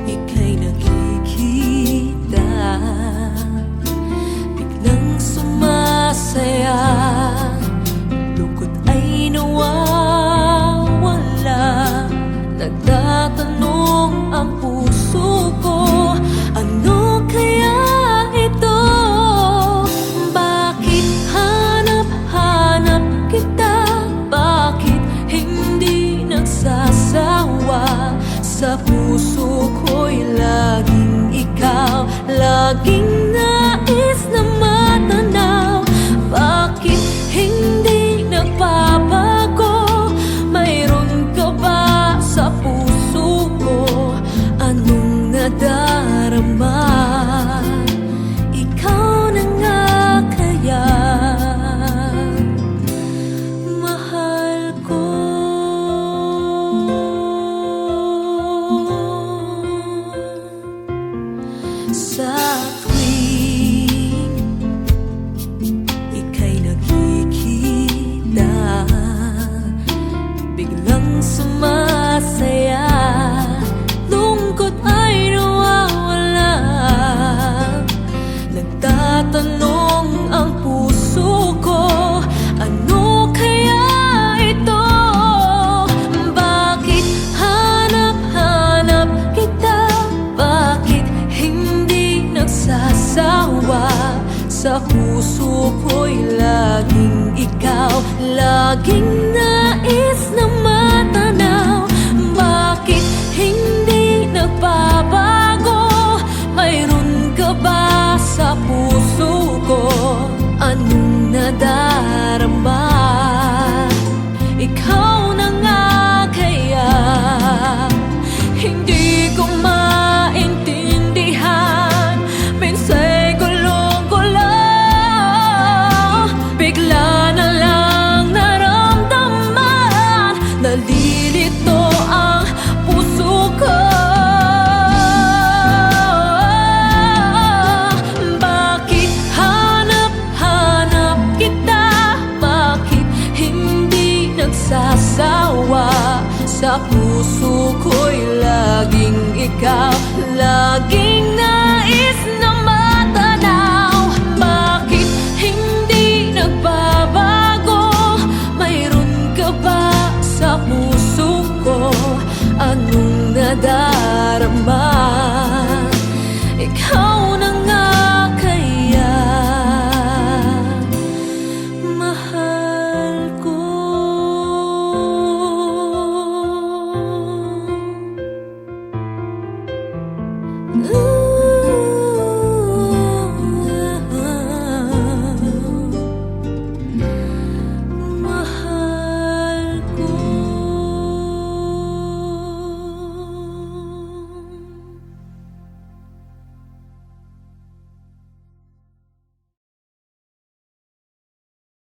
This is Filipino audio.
ika'y nakikita, biglang sumasaya, lungkot ay nawawala. Nagtatanong ang puso ko, ano kaya ito? Bakit hanap-hanap kita? Bakit hindi nagsasawa? Sa puso ko'y laging ikaw, laging nais na matanaw. Bakit hindi nagbabago? Mayroon ka ba sa puso ko? Anong nadarama? Ikaw na nga kaya mahal ko. Sa tuwing ika'y nakikita, biglang sumasaya, lungkot ay nawawala. Nagtatanong ang puso ko, ano kaya ito? Bakit hanap-hanap kita? Bakit hindi nagsasawa? Sa puso ko'y laging ikaw, laging nais na matanaw. Bakit hindi nagbabago? Mayroon ka ba sa puso ko? Anong nadarama? Ikaw na nga kaya hindi ko maintindihan. Minsa'y gulong-gulo, bigla na lang naramdaman, nalilito ang puso ko. Bakit hanap-hanap kita? Bakit hindi nagsasawa? Sa puso ko'y laging ikaw, laging nais na matanaw. Bakit hindi nagbabago? Mayroon ka ba sa puso ko? Anong nadarama? Ikaw na nga kaya mahal ko. Ooh.